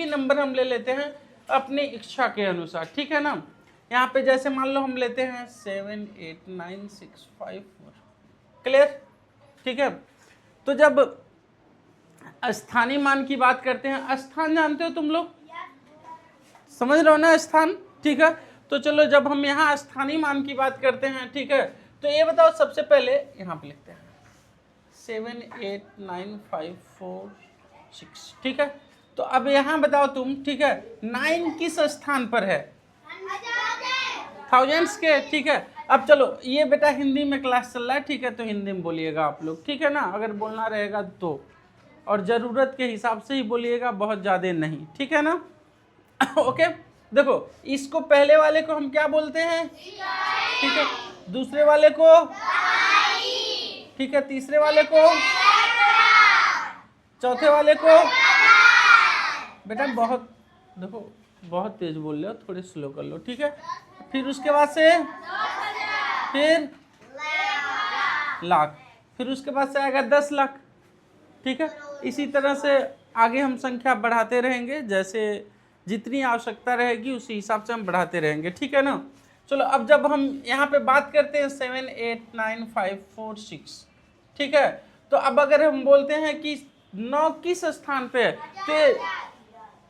भी नंबर हम ले लेते हैं अपनी इच्छा के अनुसार, ठीक है ना। यहाँ पे जैसे मान लो हम लेते हैं 7 8 9 6 5 4, क्लियर, ठीक है। तो जब स्थानीय मान की बात करते हैं, स्थान जानते हो तुम लोग, समझ रहे हो ना स्थान, ठीक है। तो चलो जब हम यहाँ स्थानीय मान की बात करते हैं, ठीक है, तो ये बताओ सबसे पहले यहाँ पे लिखते हैं 7 8 9 5 4 6, ठीक है। तो अब यहाँ बताओ तुम, ठीक है, 9 किस स्थान पर है, थाउजेंड्स के, ठीक है। अब चलो ये बेटा हिंदी में क्लास चल रहा है, ठीक है, तो हिंदी में बोलिएगा आप लोग, ठीक है ना, अगर बोलना रहेगा तो, और ज़रूरत के हिसाब से ही बोलिएगा, बहुत ज़्यादा नहीं, ठीक है ना। ओके, देखो इसको पहले वाले को हम क्या बोलते हैं, ठीक है, दूसरे वाले को, ठीक है, तीसरे वाले को, चौथे वाले को, बेटा बहुत देखो बहुत तेज बोल रहे हो, थोड़ी स्लो कर लो, ठीक है। फिर उसके बाद से फिर लाख, फिर उसके बाद से आएगा 10 लाख, ठीक है। इसी तरह से आगे हम संख्या बढ़ाते रहेंगे, जैसे जितनी आवश्यकता रहेगी उसी हिसाब से हम बढ़ाते रहेंगे, ठीक है ना। चलो अब जब हम यहाँ पे बात करते हैं 7 8 9 5 4 6, ठीक है, तो अब अगर हम बोलते हैं कि 9 किस स्थान पे है, तो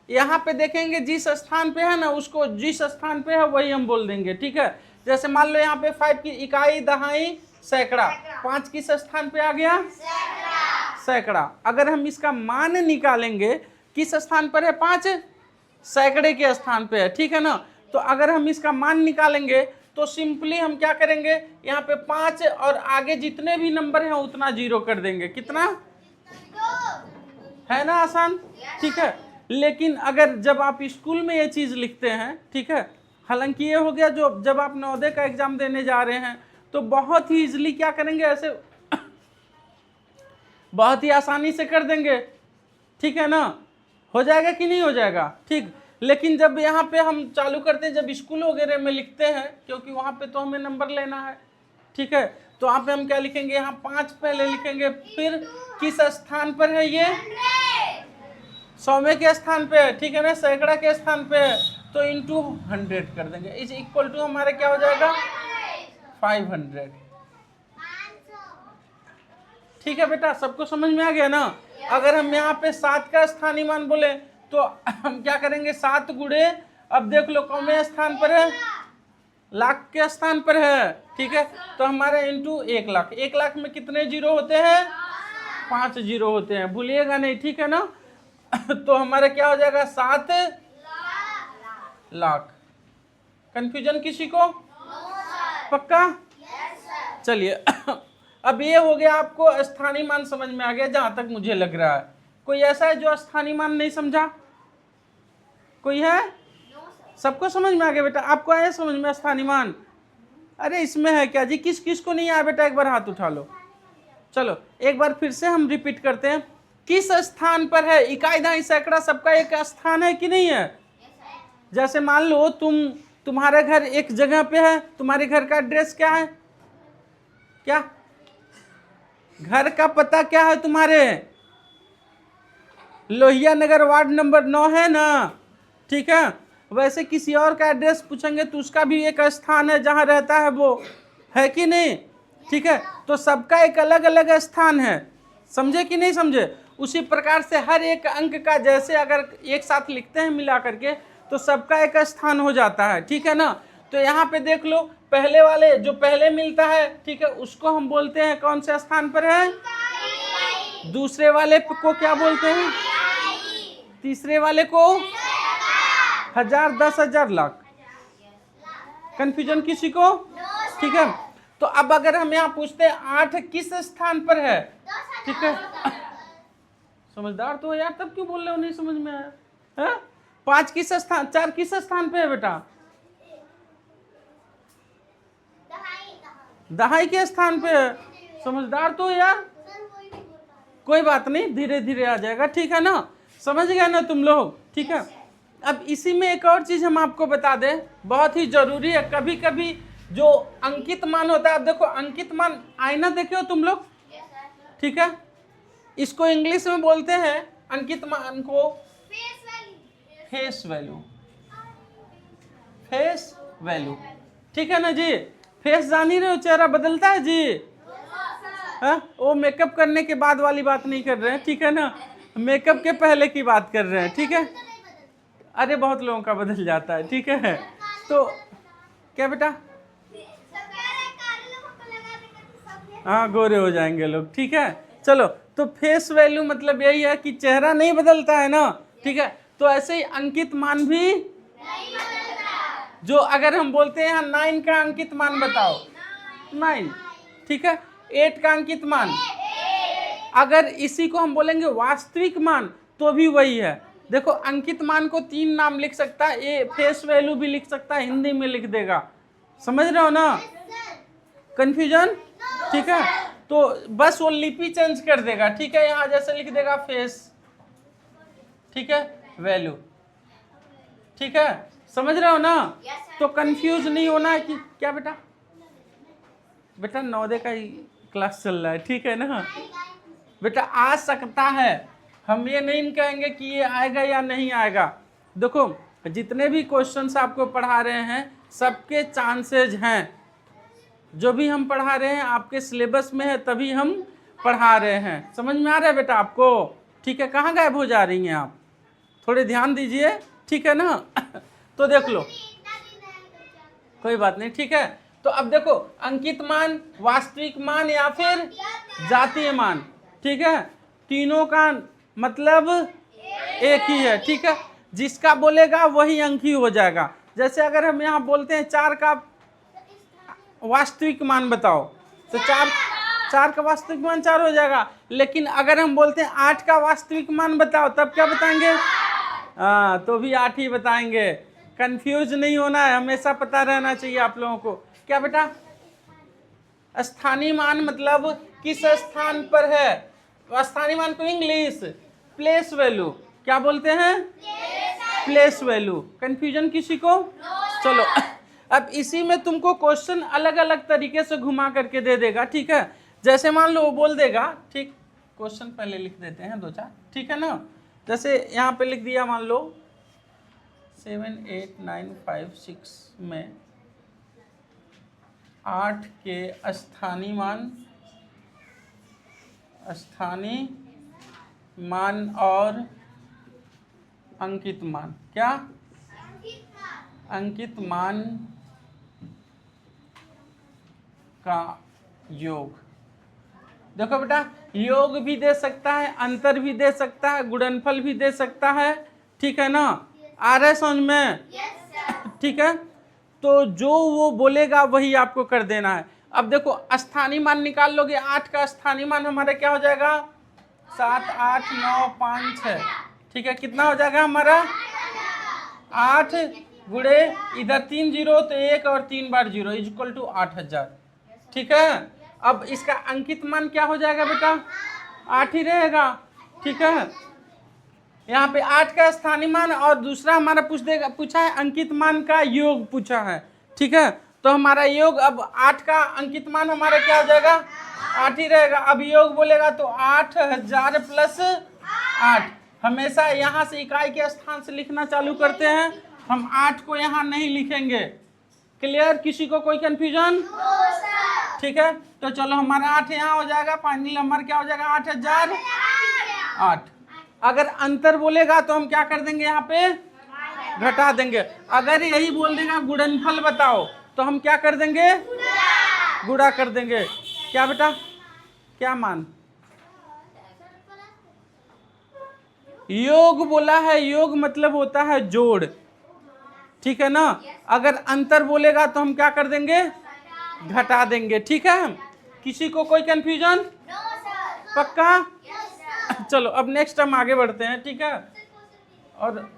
यहाँ पे देखेंगे जिस स्थान पे है ना, उसको जिस स्थान पे है वही हम बोल देंगे, ठीक है। जैसे मान लो यहाँ पे 5 की इकाई, दहाई, सैकड़ा, 5 किस स्थान पे आ गया, सैकड़ा। अगर हम इसका मान निकालेंगे, किस स्थान पर है, 5 सैकड़े के स्थान पे है, ठीक है ना। तो अगर हम इसका मान निकालेंगे तो सिंपली हम क्या करेंगे, यहाँ पे 5 और आगे जितने भी नंबर हैं उतना 0 कर देंगे, कितना है ना, आसान, ठीक है। लेकिन अगर जब आप स्कूल में ये चीज़ लिखते हैं, ठीक है, हालांकि ये हो गया जो जब आप नवोदय का एग्जाम देने जा रहे हैं तो बहुत ही इजीली क्या करेंगे, ऐसे बहुत ही आसानी से कर देंगे, ठीक है ना, हो जाएगा कि नहीं हो जाएगा, ठीक। लेकिन जब यहाँ पे हम चालू करते हैं, जब स्कूल वगैरह में लिखते हैं, क्योंकि वहाँ पे तो हमें नंबर लेना है, ठीक है, तो वहाँ पे हम क्या लिखेंगे, यहाँ 5 पहले लिखेंगे, फिर किस स्थान पर है ये, 100वें के स्थान पे है, ठीक है ना, सैकड़ा के स्थान पे है, तो इंटू 100 कर देंगे, इज इक्वल टू हमारा क्या हो जाएगा 500, ठीक है बेटा, सबको समझ में आ गया ना। अगर हम यहाँ पे 7 का स्थानीय मान बोले तो हम क्या करेंगे, 7 गुणे, अब देख लो कौन स्थान पर है, लाख के स्थान पर है, ठीक है, तो हमारा इंटू 1 लाख, 1 लाख में कितने जीरो होते हैं, 5 जीरो होते हैं, भूलिएगा नहीं, ठीक है ना। तो हमारा क्या हो जाएगा 7 लाख। कंफ्यूजन किसी को, पक्का, चलिए। अब ये हो गया, आपको स्थानीय मान समझ में आ गया जहां तक मुझे लग रहा है। कोई ऐसा है जो स्थानीय मान नहीं समझा, कोई है, सबको समझ में आ गया बेटा, आपको आया समझ में स्थानीय मान, अरे इसमें है क्या जी, किस किस को नहीं आया बेटा, एक बार हाथ उठा लो। चलो एक बार फिर से हम रिपीट करते हैं, किस स्थान पर है, इकाई, दहाई, सैकड़ा सबका एक स्थान है कि नहीं है। जैसे मान लो तुम्हारा घर एक जगह पे है, तुम्हारे घर का एड्रेस क्या है, क्या घर का पता क्या है तुम्हारे, लोहिया नगर वार्ड नंबर 9 है ना, ठीक है। वैसे किसी और का एड्रेस पूछेंगे तो उसका भी एक स्थान है जहां रहता है वो, है कि नहीं, ठीक है। तो सबका एक अलग अलग स्थान है, समझे कि नहीं समझे। उसी प्रकार से हर एक अंक का जैसे अगर एक साथ लिखते हैं मिला करके तो सबका एक स्थान हो जाता है, ठीक है ना। तो यहाँ पे देख लो, पहले वाले जो पहले मिलता है, ठीक है, उसको हम बोलते हैं कौन से स्थान पर है, दूसरे वाले को क्या बोलते हैं, तीसरे वाले को 1000, 10,000, लाख। कंफ्यूजन किसी को, ठीक है। तो अब अगर हम यहाँ पूछते हैं 8 किस स्थान पर है, ठीक है, समझदार तो यार, तब क्यों बोल रहे हो नहीं समझ में आया है। 5 किस स्थान, 4 किस स्थान पे है बेटा, दहाई के स्थान पे है, समझदार तो यार, कोई बात नहीं, धीरे धीरे आ जाएगा, ठीक है ना, समझ गया ना तुम लोग, ठीक है। अब इसी में एक और चीज हम आपको बता दें, बहुत ही जरूरी है, कभी कभी जो अंकित मान होता है, अब देखो अंकित मान, आईना देखे हो तुम लोग, ठीक है, इसको इंग्लिश में बोलते हैं अंकित मान को फेस वैल्यू, फेस वैल्यू, ठीक है ना जी। फेस जान ही रहे हो, चेहरा बदलता है जी। हाँ, वो मेकअप करने के बाद वाली बात नहीं कर रहे हैं, ठीक है ना, मेकअप के पहले की बात कर रहे हैं, ठीक है। अरे बहुत लोगों का बदल जाता है, ठीक है। तो क्या बेटा, हाँ गोरे हो जाएंगे लोग, ठीक है। चलो, तो फेस वैल्यू मतलब यही है कि चेहरा नहीं बदलता है ना, ठीक है। तो ऐसे ही अंकित मान भी नहीं बदलता। जो अगर हम बोलते हैं 9 का अंकित मान बताओ, 9, ठीक है। 8 का अंकित मान, अगर इसी को हम बोलेंगे वास्तविक मान तो भी वही है। देखो अंकित मान को 3 नाम लिख सकता है, ये फेस वैल्यू भी लिख सकता है, हिंदी में लिख देगा, समझ रहे हो ना, कंफ्यूजन, ठीक है। तो बस वो लिपि चेंज कर देगा, ठीक है। यहां जैसे लिख देगा फेस, ठीक है, वैल्यू, ठीक है, समझ रहे हो ना। तो कंफ्यूज नहीं होना कि क्या बेटा, बेटा नवोदय का ही क्लास चल रहा है, ठीक है ना। बेटा आ सकता है, हम ये नहीं कहेंगे कि ये आएगा या नहीं आएगा। देखो जितने भी क्वेश्चंस आपको पढ़ा रहे हैं सबके चांसेज हैं, जो भी हम पढ़ा रहे हैं आपके सिलेबस में है तभी हम पढ़ा रहे हैं, समझ में आ रहा है बेटा आपको, ठीक है। कहाँ गायब हो जा रही हैं आप, थोड़े ध्यान दीजिए, ठीक है ना। तो देख लो, कोई बात नहीं, ठीक है। तो अब देखो अंकित मान, वास्तविक मान या फिर जातीय मान, ठीक है, तीनों का मतलब एक ही है, ठीक है। जिसका बोलेगा वही अंक ही हो जाएगा। जैसे अगर हम यहाँ बोलते हैं 4 का वास्तविक मान बताओ, तो 4 का वास्तविक मान 4 हो जाएगा। लेकिन अगर हम बोलते हैं 8 का वास्तविक मान बताओ, तब क्या बताएंगे, हाँ तो भी 8 ही बताएंगे। कंफ्यूज नहीं होना है, हमेशा पता रहना चाहिए आप लोगों को। क्या बेटा, स्थानीय मान मतलब किस स्थान पर है, स्थानीय मान को इंग्लिश प्लेस वैल्यू क्या बोलते हैं, प्लेस वैल्यू। कंफ्यूजन किसी को, चलो अब इसी में तुमको क्वेश्चन अलग अलग तरीके से घुमा करके दे देगा, ठीक है। जैसे मान लो वो बोल देगा, ठीक, क्वेश्चन पहले लिख देते हैं 2-4, ठीक है ना। जैसे यहाँ पे लिख दिया, मान लो 7, 8, 9, 5, 6 में 8 के स्थानीय मान और अंकित मान, क्या अंकित मान का योग। देखो बेटा योग भी दे सकता है, अंतर भी दे सकता है, गुणनफल भी दे सकता है, ठीक है ना। आ रहा है समझ में, ठीक है। तो जो वो बोलेगा वही आपको कर देना है। अब देखो स्थानीय मान निकाल लोगे, 8 का स्थानीय मान हमारा क्या हो जाएगा, 7, 8, 9, 5, 6, ठीक है। कितना हो जाएगा हमारा 8 गुणे इधर 3 जीरो तो 1 और 3 बार 0 इक्वल टू 8000, ठीक है। अब इसका अंकित मान क्या हो जाएगा बेटा, 8 ही रहेगा, ठीक है। यहाँ पे 8 का स्थानीय मान और दूसरा हमारा पूछा है अंकित मान का योग पूछा है, ठीक है। तो हमारा योग अब 8 का अंकित मान हमारा क्या हो जाएगा, 8 ही रहेगा। अब योग बोलेगा तो 8000 प्लस 8, हमेशा यहाँ से इकाई के स्थान से लिखना चालू करते हैं, हम 8 को यहाँ नहीं लिखेंगे। क्लियर, किसी को कोई कंफ्यूजन, ठीक है। तो चलो हमारा 8 यहाँ हो जाएगा, फाइनल नंबर क्या हो जाएगा 8008। अगर अंतर बोलेगा तो हम क्या कर देंगे, यहाँ पे घटा देंगे। अगर यही बोल देगा गुणनफल बताओ तो हम क्या कर देंगे, गुणा कर देंगे। क्या बेटा, क्या मान, योग बोला है, योग मतलब होता है जोड़, ठीक है ना। अगर अंतर बोलेगा तो हम क्या कर देंगे, घटा देंगे, ठीक है। किसी को कोई कंफ्यूजन, पक्का। चलो अब नेक्स्ट हम आगे बढ़ते हैं, ठीक है। और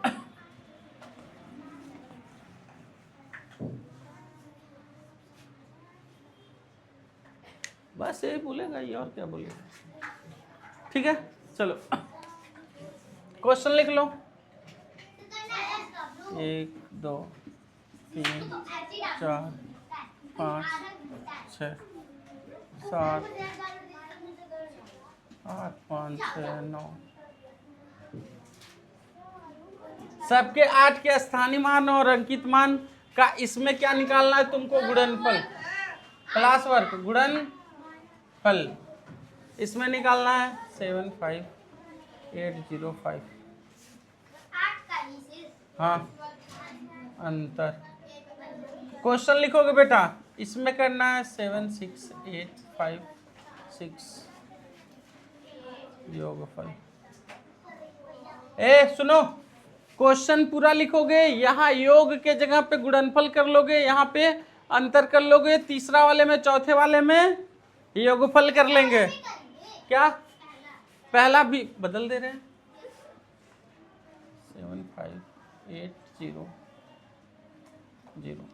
बस यही बोलेगा, ये और क्या बोलेगा, ठीक है। चलो क्वेश्चन लिख लो, 1, 2, 3, 4, 5, 6, 7, 8, 5, 6, 9, सबके 8 के स्थानीय मान और अंकित मान का इसमें क्या निकालना है तुमको? गुणनफल, क्लास वर्क, गुणनफल इसमें निकालना है 75805। हाँ, अंतर क्वेश्चन लिखोगे बेटा, इसमें करना है 76856 योगफल। सुनो, क्वेश्चन पूरा लिखोगे, यहाँ योग के जगह पे गुणनफल कर लोगे, यहाँ पे अंतर कर लोगे, तीसरा वाले में चौथे वाले में योगफल कर लेंगे। क्या पहला भी बदल दे रहे हैं? 75800